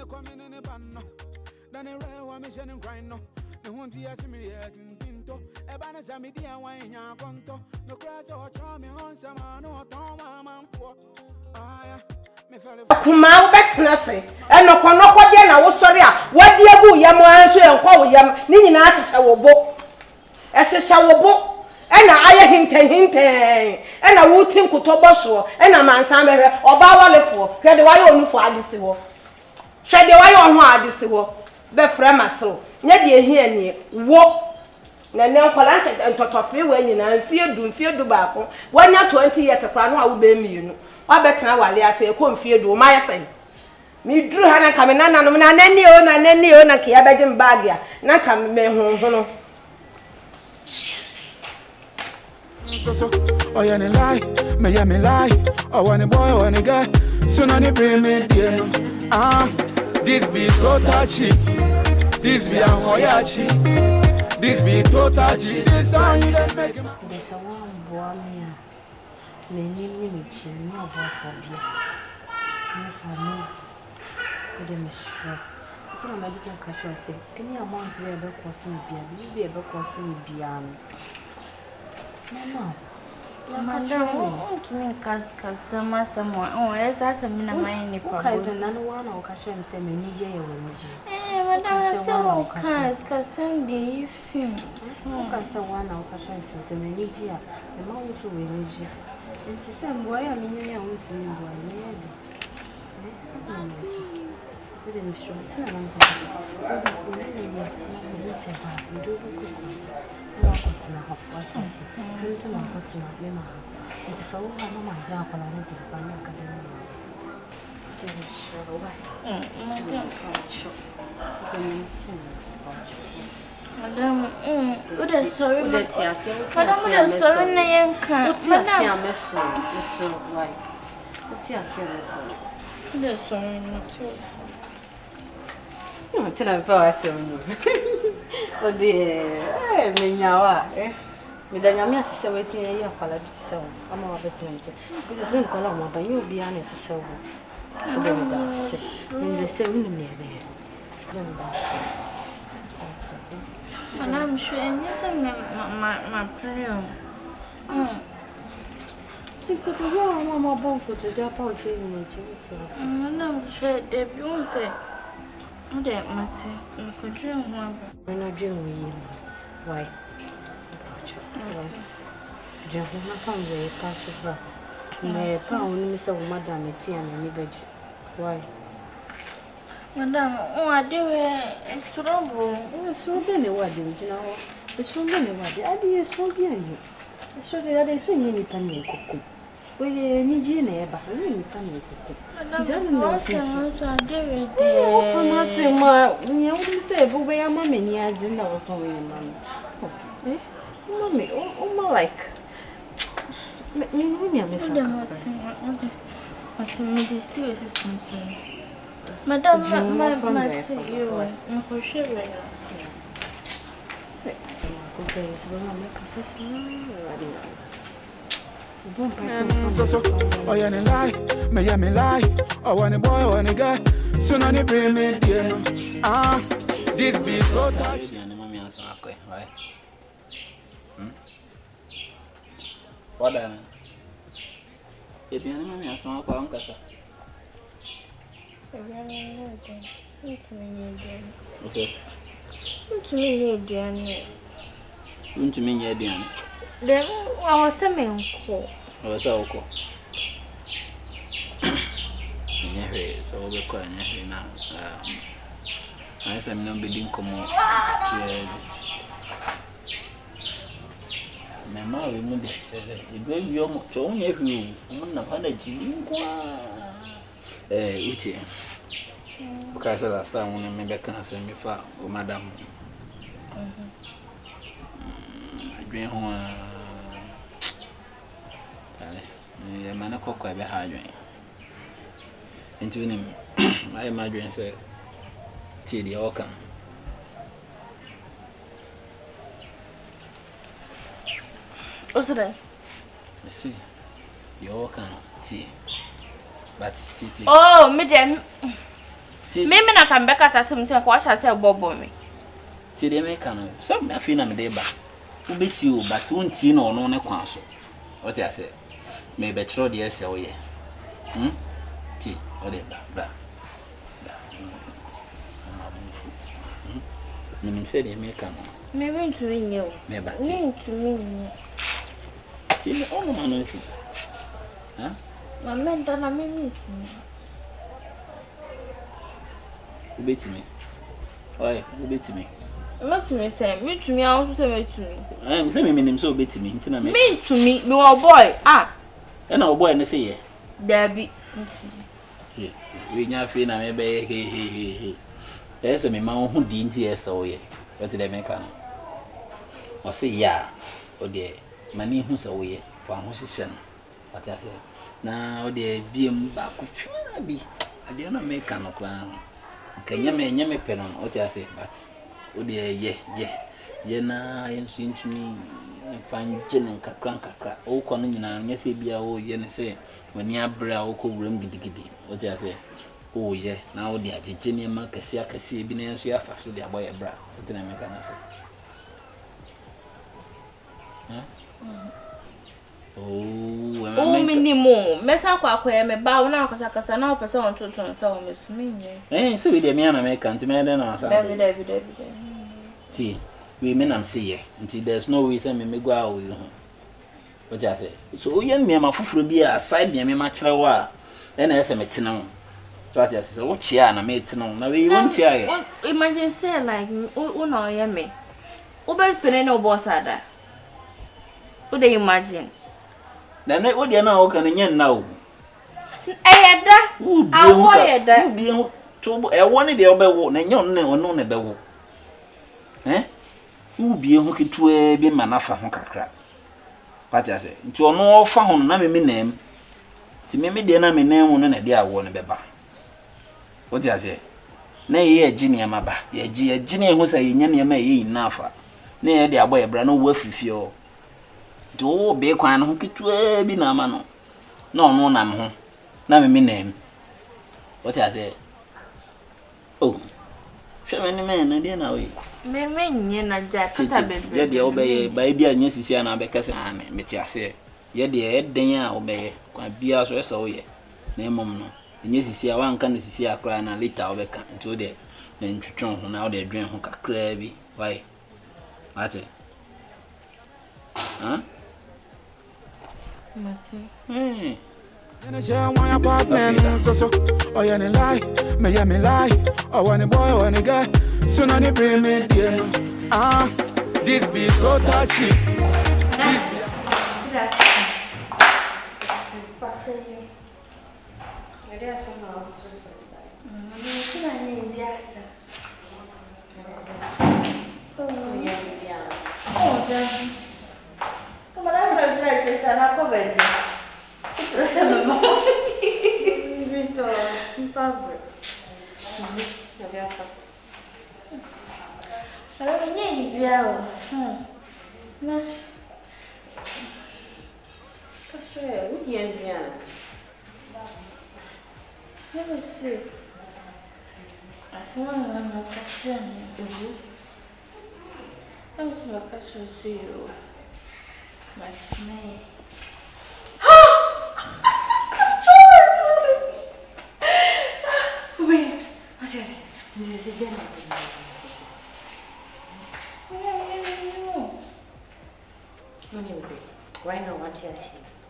the coming in the pan. Then the rain one mission and grind no. The one tea as me head in tinto. A banner sami dia wine ya conto. No crash or charm me on some no toma man for. Ah yeah. Kumawood betna say. E no kwa dia na wo sori a. Wadi abu yam anso e nkwa wo yam. Ni nyina ahyehyɛ wo bo. E hyehyɛ wo bo. E na aye hinten. E na wo tin kutobo so. E na mansan behwe. Oba walefo. Hwe de waye onufo adisi wo. Hwe de waye onho adisi wo. Be frema so. Nya de ehia ni wo. Na ne nkola ntotofre we nyina mfie du baako. Wanya 20 years kra no a wo be mienu. Wabetena wale ase e ko mfie du ma yesen. Mi dru ha na kame nananom na nani o na ke abeje mbag ya. Na kame me honhono. So, oh yeah, lie, me lie. Oh, when a boy, when a guy, soon on the bring me dear. Ah, this be total cheat. This be a YAW cheat. This be total cheat. This time you don't make him. There's a one boy me ni chin no boy for beer. Yes, I know. For them is sure. It's not a medical catcher say any amount we ever crossing beer. You be ever crossing beer. Mama, to me, someone. Oh, yes, I am in a mine. Cousin, none one or catch him say, Many eh, Madame, so cause Sunday, film. Who can say one or catch him say, Many year, the mouth will rage. And she said, why am I want to me? But I'm sure it's not Madam, what a sorry, Madam, sorry, Nayanka. Madam, Mr. White. What's your serious? The sorry, not no, tell her about oh dear, Minawa, eh? Madame, I'm not so waiting a year for a bit so. I'm all betting. It isn't Colombo, but you'll be honest to sell. In the 7 near there. Then that's and I'm sure, and yes, my prayer. Think of the one more bone for the double training nature. I'm sure they won't say. Oh, that must say, I could dream one. When I dream with you, why? Gentlemen, found way possible. May found Miss Madame Etienne and veg. Why? Madame, oh, I do a strong. So many weddings, you know. There's so many weddings. I did so young. So that they sing any penny cook. We need Jenny, but I really penny cook. Madame, I did it. Oh, I say, ma, you always say, but where am I? Many agenda was only a man. Eh? Mommy, oh, my like. Me, Miss What's a ministry assistant? Madame, my you, Uncle Sherry. So, oh yeah, lie, me lie. Oh, when a boy, when a guy, soon on the bring me dear. Ah, this be total. Right? What then? If you know me, I saw a punk. Okay. What's me, Danny? Wouldn't you mean, Yadian? Then I was a man call. I was so cool. So we're quite now. I said, I'm not being common. My mother remembered it. It will be almost only if you want to find a gym. Uchi. Because last time when I made a cancer, me for Madame. I bring home. The man of cocoa behind me. Into him, I imagine, sir. Tea the organ. What's that? See, your organ tea. But tea. Oh, madam. Mimi na kambeka sasa mtu kwa sha bobo me. Ti de me kan. So me afi na me de ba. Wo beti o but wonti na ono ne kwan so. What I say? Me be chro de ese wo ye. Ti o de bla. Minim se de me kan. Me went to you. Me ba ti. Me to me. Ti me ono ma no si. Ma menta na me me. Wo beti me. Oi, wo beti me. Me to me say, me to me also say me to me. Me say me minim so beti me ntina me. Me to me, me o boy. E na o boy ne say ye. Dabi. Ti, we nya fe na me be he. Ese me ma ho di nti ese wo ye. What did I make an? O say ya, o de mani hu se wo ye. Fa ho hihye no. What I say? Na o de biem ba ko twa bi. Ade na make an kwa. Kanya me pe no. What I say? But o de ye na yensu ntumi fanjene kakra o ko no nyina nya se bia o ye ne se wani abra o ko wuram gidigidi. What I say? Oh yeah, now the agene ma kase bi na enso ya fa so de aboy bra. Wetin na make na say. Oh minimum. Mesa kwa me ba wona akasa na opese on tuntun se o mesumi nye. So we de me na make anti me de na asa. David. Ti, we me nam say ye. Nti there's no way say me go awo you. What I say? So o ye me ma fufuro bi aside me ma kire wo a, e na ese me tena. So what you say? What chia na me tena na we won chia. Imagine say like no hear me. O be pene no boss ada. O dey imagine. Na o dey na o kan nya na o. Eyeda. Awo yeda. Bi ho to e woni de obewo na nya on ne ono ne bewo. Ubi ho kitua bi manafa ho kakra. What you say? Nti ono fa ho na me nam. Ti me de na me nam no na de awo ne beba. What you say? Na ye agine amaba. Ye agine ho say nya ne ma ye inafa. Na ye de aboy bra no wo afifie o. Do be kwan no kitua bi na ma no. Na ono na me ho. Na me nam. What you say? Oh. Shemani me na de na we. Me nye na ja kasa bebe. Ye de obeye ba bia nya sisi na be kasa ane meti ase. Ye de eden a obeye kwa bia so ese wo ye. Na emom no. Nya sisi a wanka na sisi akra na later obeka. Nti o de na ntwetwon ho na o de dwen ho kakra bi. Why? Ate. Mati. Share my apartment, so. Oh, yeah, lie, me lie. Oh, when a boy, when a guy, soon on the bring me dear. This be so touchy. This be. Let me see. I saw my question. I was my question to you. My smell. Wait. What's this? This is again. Right now, what's here?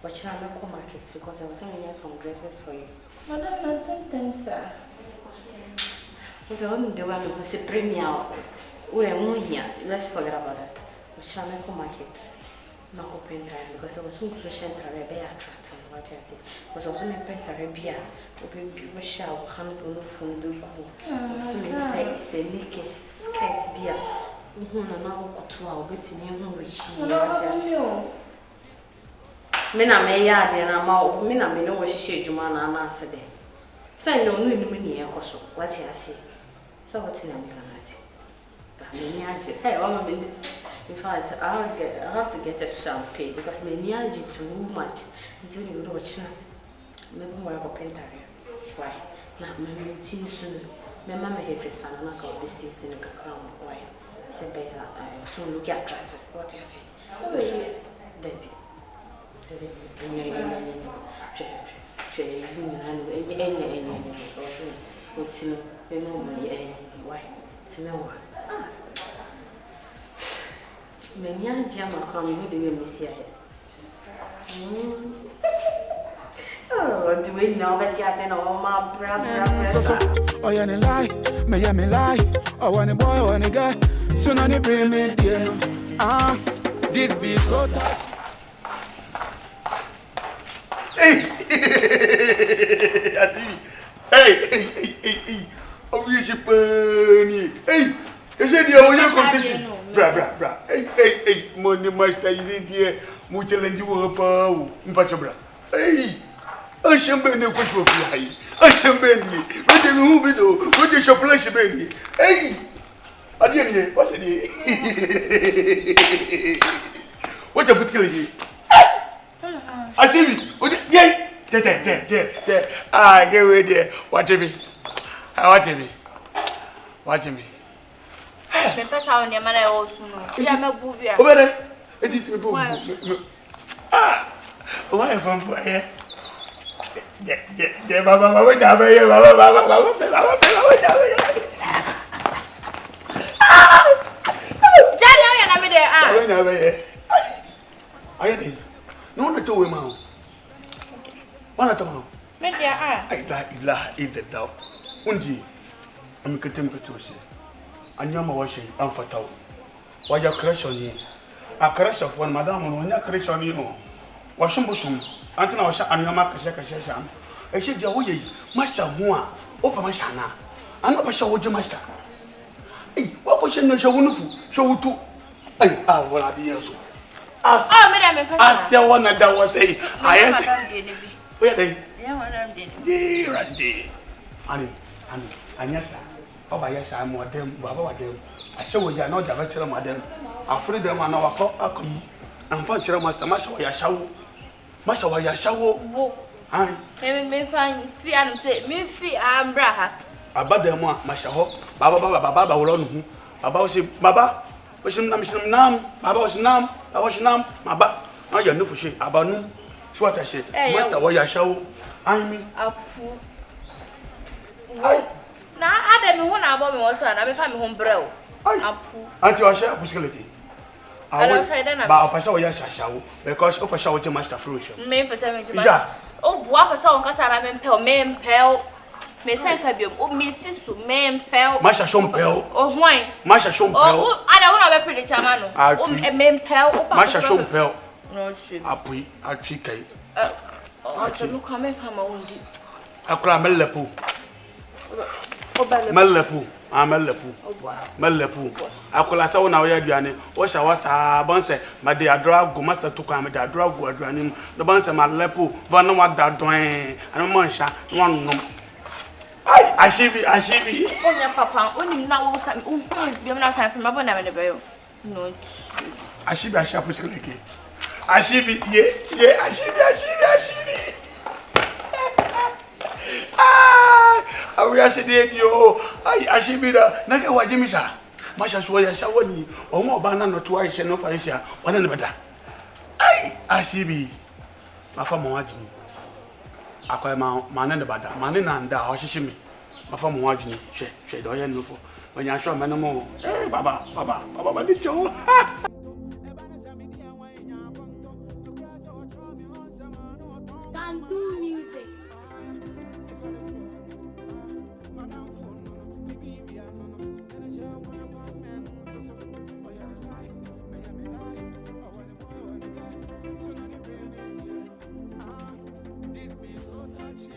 But you're not going to market because I was only here some dresses for you. Madam, I don't think so. But the only one who was a premier. We're here. Let's forget about that. But you're not going to market. Not open time because I was so social and very attractive. What I say because I was only pens are beer. We shall handle from the cool. So many say naked skirts beer. Now to our waiting in which Mina may yard and I'm out. Mina may know what she said, Jumana and answer there. Say no new mini a cosso. What I say. So what in I say? But many hey, all in fact, I have to get a champagne because many are too much until you watch now. Maybe more of a pentary. Why? Now, my routine soon. Mema me hairdresser na ka obi sisi no kakra mo why say be so look at attractive what you say Debbie Oh, do we know that you're saying, oh, my brother? Oh, you lie, me lie. Oh, when a boy, when a guy, soon on the bring me dear. This beat go touch. Hey, hey. Oh, you should burn. Hey, you said you are competition. Bra. Hey, money master, you didn't hear. Mucha and you were a pow. Mpachabra. Hey. I shall be no question of fly. I shall be what do you move it? What is your pleasure, baby? Hey, I didn't what's it? What a killing? I see me. Yeah. Ah, get ready there. Watch me. Watch me. Me pesa on your mother also no. Yeah, me buvia. Over there. It is ah, why from here? Yeah, Baba. Jani o ya na me there Ayati. No na to we ma. Wana to ma. Me there Ai la ida daw. Undi. Am ketem ketose. Anyama wa she am fataw. Wa ya crash on yi. A crash of one madam no nya crash on yi no. Wa shumbushum. Antina wa sha anyama kashe sham. E she dia wo yi. Masha ho a. Opa masha na. Ano pa sha wo je masha. Eh, wa ko she no sha wunufu. Sha wutu. Ai, wala di yeso. me there me pesa. Asya wana da wa say. Ayes. Where they? Yeah, madam dey. Di rande. Ani. Anyasa. Oba yesa mo dem, baba wa dem. Asya wo ya na o da ba kire mo dem. Afri dem na wa ko akoyi. Amfa kire master masha wa ya shawo. Masha wa ya shawo. Wo. Ai. Me fan fi anum say me fi ambra ha. Abada mo masha ho. Baba wo lo nu hu. Baba wo say baba. Wo shim nam. Baba wo nam. Baba wo nam. Baba. Na ya nufu she abanu. Swata she. Master wo ya shawo. Ai mi. Apu. Ai. Na ade me ho na abo me wo so na me fa me ho brɛ o. Apu. Anti wa she apusikelete. Ba opasha wo ya shashawo because opasha wo je master fruition. Me pesa me je. Ja. O bua pesa on kasa na me mpɛw. Me sen ka biom. O me sisu me mpɛw. Masha shompɛw. O hwan. Masha shompɛw. O ada wo na be predict amano. O me mpɛw. O pa. Masha shompɛw. No shit. Apui atwi kai. O to no kwa me fa ma wondi. Akura melepu. O ba le. Melepu. Akula sa wona wo ya aduane. Wo sha wa sa bonse ma de adra go master to kwa me de adra go aduane no bonse ma lepu bo na wa da don anu mo nsha no nom. Ai ashibi. Onya papa onim na wo sa o hu bi na sa fa ma bo na me de be yo. No. Ashibi pusikeleke. Ashibi ye ashibi. Awi aside dio ai ashibira nake wajimisha masha sho ya shawani omo ba na no to ai she no fa hia wana ne beda ai ashibi mafa mo wajini akoy ma na ne bada ma ne na nda o hihimi mafa mo wajini hwe do ya nufo onya sho me no mo baba di cho Can do music.